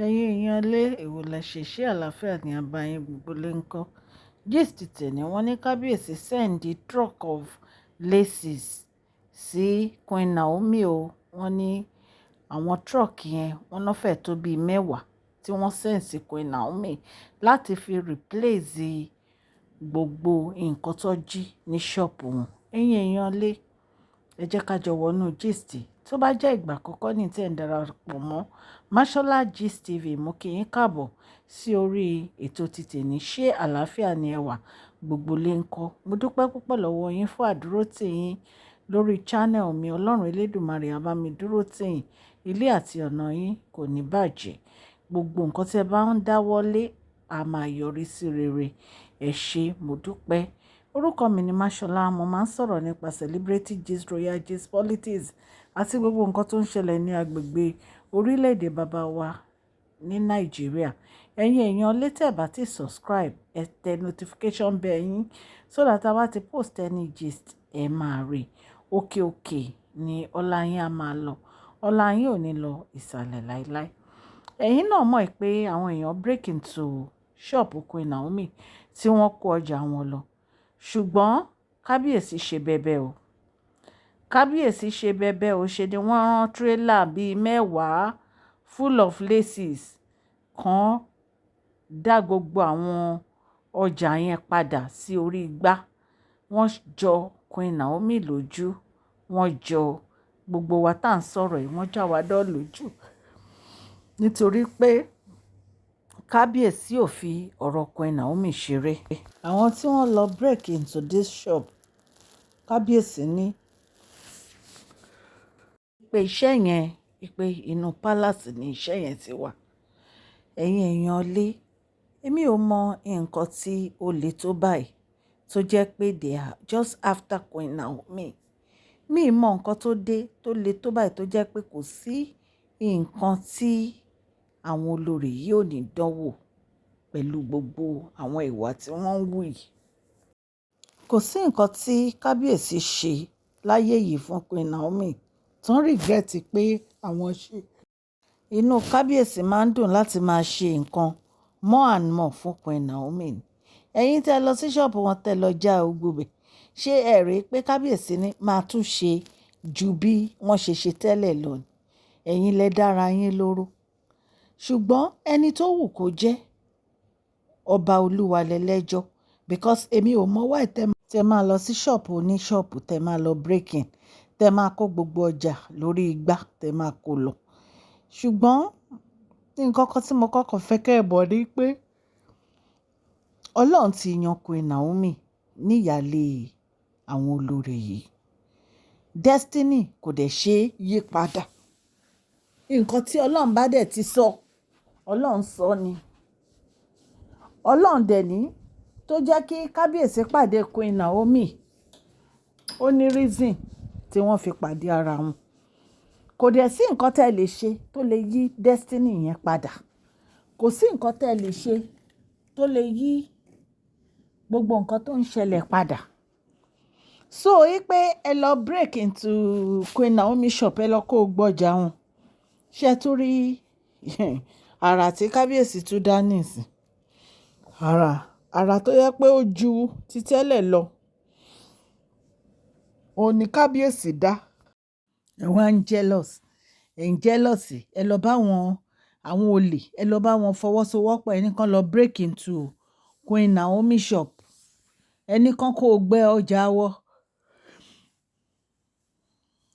Ẹ̀yin èèyàn ilé èwo lẹ ṣe ṣé àlàáfíà ní abayín gbogbo lè ń kọ́. Gist tẹ̀ni wọ́n ní Kábíyèsí send the truck of laces sí Queen Naomi o. Wọ́n ní àwọn truck yẹn wọ́n náà fẹ́ tó bíi mẹ́wàá tí wọ́n send sí Queen Naomi láti fi replace gbogbo nǹkan tó jí ní ṣọ́ọ̀bù wọn. Ẹ̀yin èèyàn ilé ẹ jẹ́ ká jọ wọnú gist. Tó bá jẹ́ ìgbà àkọ́kọ́ ní tẹ́ ń darapọ̀ mọ́ Mashola Gist TV, mo kí yín káàbọ̀ sí orí ètò ti tèmi. Ṣé àlàáfíà ni ẹ wà gbogbo lè ń kọ́? Mo dúpẹ́ púpọ̀ lọ́wọ́ yín fún àdúrótì yín lórí channel mi. Ọlọ́run Elédùmarè á bá mi dúró tì yín. Ilé àti ọ̀nà yín kò ní bàjẹ́. Gbogbo nǹkan tí ẹ bá ń dáwọ́lé á máa yọrí sí rere. Ẹ ṣé, mo dúpẹ́. Orúkọ mi ni Mashola. Mo máa ń sọ̀rọ̀ nípa celebrity gist, royal gist, politics àti gbogbo nǹkan tó ń ṣẹlẹ̀ ní agbègbè orílẹ̀-èdè bàbá wa ní Nàìjíríà. Ẹ̀yin èèyàn létí ẹ̀ bá ti subscribe, ẹ tẹ notification bell yín so that a bá ti post any gist ẹ máa rí. Òkè òkè ni ọlá yín á máa lọ. Ọlá yín ò ní lọ ìsàlẹ̀ láíláí. Ẹ̀yin náà mọ̀ pé àwọn èèyàn break into shop Queen Naomi tí wọ́n kó ọjà wọn lọ. Ṣùgbọ́n Kábíyèsí ṣe bẹbẹ o. Kábíyèsí ṣe bẹbẹ o. Ṣe ni wọ́n rán trailer bíi mẹ́wàá full of laces kan dá gbogbo àwọn ọjà yẹn padà sí orí igbá. Wọ́n jọ Queen Naomi lójú. Wọ́n jọ gbogbo wa tá à ń sọ̀rọ̀ yìí, wọ́n já wa dán lójú. Nítorí pé Kábíyèsí ò fi ọ̀rọ̀ Queen Naomi ṣeré. Àwọn tí wọ́n lọ break into this shop, Kábíyèsí ní pé iṣẹ́ yẹn, pé inú palace ni iṣẹ́ yẹn ti wà. Ẹ̀yin èèyàn lé, èmi ò mọ nǹkan tí ó le tó báyìí tó jẹ́ pé they are just after Queen Naomi. Mi mọ nǹkan tó dé tó le tó báyìí tó jẹ́ pé kò sí nǹkan tí àwọn olórí yìí ò ní dánwò pẹ̀lú gbogbo àwọn ìwà tí wọ́n ń wù yìí. Kò sí nǹkan tí Kábíyèsí ṣe láyé yìí fún Queen Naomi tán regret pé àwọn ṣe. Inú Kábíyèsí máa ń dùn láti máa ṣe nǹkan more and more fún Queen Naomi. Ẹ̀yin tẹ́ lọ sí ṣọ́ọ̀bù wọn tẹ́ lọ já ogbó bẹ̀. Ṣé ẹ rí pé Kábíyèsí ní máa tún ṣe ju bí wọ́n ṣe ṣe tẹ́lẹ̀ lọ ni? Ẹ̀yin lẹ dára yín lóró. Ṣùgbọ́n ẹni tó wù kó jẹ́ ọba olúwa lẹ́lẹ́jọ́, because èmi ò mọ why tẹ́ máa lọ sí ṣọ́ọ̀bù oníṣọ́ọ̀bù tẹ́ máa lọ breaking tẹ́ máa kó gbogbo ọjà lórí igbá tẹ́ máa kó lọ. Ṣùgbọ́n nǹkan kan tí mo kọ́kọ́ fẹ́ kẹ́ ẹ mọ̀ ni pé Ọlọ́run ti yan Queen Naomi ní ìyálé àwọn olórí yìí. Destiny kò dẹ̀ ṣe é yí padà. Nǹkan tí Ọlọ́run bá dẹ̀ ti sọ, Ọlọ́run sọ ni. Ọlọ́run dẹ̀ ní tó jẹ́ kí Kábíyèsí pàdé Queen Naomi, ó ní reason tí wọ́n fi pàdé ara wọn. Kò dẹ̀ sí nǹkan tẹ́ lè ṣe tó lè yí destiny yẹn padà. Kò sí nǹkan tẹ́ lè ṣe tó lè yí gbogbo nǹkan tó ń ṣẹlẹ̀ padà. So pé ẹ lọ break into Queen Naomi shop, ẹ lọ kó gbọ́jà wọn. Ṣé ẹ tún rí àrà tí Kábíyèsí tún dá nísìn? Àrà tó yẹ pé ó ju ti tẹ́lẹ̀ lọ. Òun ni Kábíyèsí dá. Ẹ wá ń jealous. Ẹ ń jealousy. Ẹ lọ bá àwọn olè. Ẹ lọ bá wọn fọwọ́sowọ́pọ̀. Ẹni kan lọ break into Queen Naomi shop. Ẹni kan kó gbé ọjà wọ.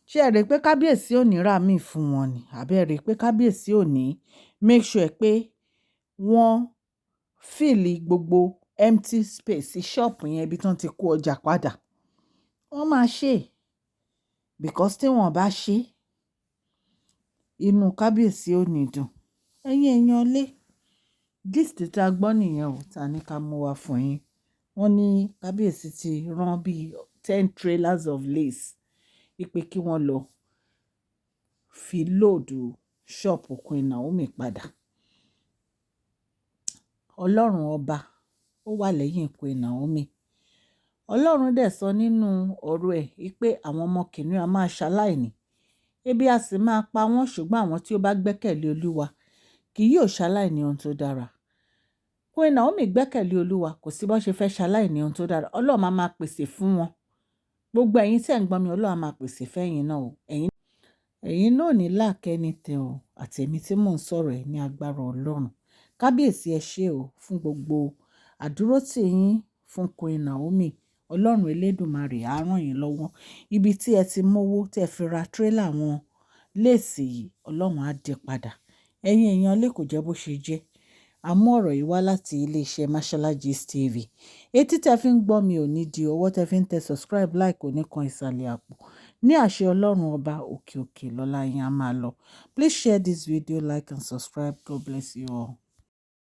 Ṣé ẹ rí pé Kábíyèsí ò ní rà mí fún wọn ni? Àbí ẹ rí pé Kábíyèsí ò ní make sure pé wọ́n fill gbogbo empty space sí shop yẹn ibi tí wọ́n ti kó ọjà padà? Wọ́n máa ṣe. Because tí wọ́n bá ṣe, inú Kábíyèsí ò ní dùn. Ẹ̀yin èèyàn lé, gist tá a gbọ́ nìyẹn o, ta ní ká mú wá fún yín. Wọ́n ní Kábíyèsí ti rán bíi 10 trailers of lace wípé kí wọ́n lọ fi lóòdù ṣọ́ọ̀bù Queen Naomi padà. Ọlọ́run ọba ó wà lẹ́yìn Queen Naomi. Ọlọ́run dẹ̀ sọ nínú ọ̀rọ̀ ẹ̀ wípé àwọn ọmọ kìnìún a máa ṣaláìní. Ebi a sì máa pa wọ́n, ṣùgbọ́n àwọn tí ó bá gbẹ́kẹ̀lé Olúwa kì yóò ṣaláì ní ohun tó dára. Queen Naomi gbẹ́kẹ̀lé Olúwa, kò sí bó ṣe fẹ́ ṣaláì ní ohun tó dára. Ọlọ́run máa pèsè fún wọn. Gbogbo ẹ̀yin tí ẹ̀ ń gbọ́ mi, Ọlọ́run máa pèsè fẹ́yìn náà o. Ẹ̀yin náà ní láàkẹ́ni tẹ o, àtẹ̀mí tí mò ń sọ̀rọ̀ ẹ̀ ní agbára Ọlọ́run. Kábíyèsí ẹ ṣé o fún gbogbo àdúrótì yín fún Queen Naomi. Ọlọ́run Elédùmarè á ràn yín lọ́wọ́. Ibi tí ẹ ti mówó tí ẹ fi ra tírélà wọn léèsì yìí, Ọlọ́run á dé padà. Ẹ̀yin èèyàn lè kò jẹ́ bó ṣe jẹ́. A mú ọ̀rọ̀ yìí wá láti iléeṣẹ́ Mashola Gist TV. Etí tẹ́ fi ń gbọ́ mi ò ní di, ọwọ́ tẹ́ fi ń tẹ subscribe, like ò ní kan ìsàlẹ̀ àpò. Ní àṣẹ Ọlọ́run ọba òkè òkè lọ́lá yín á máa lọ. Please share this video, like and subscribe. God bless you all.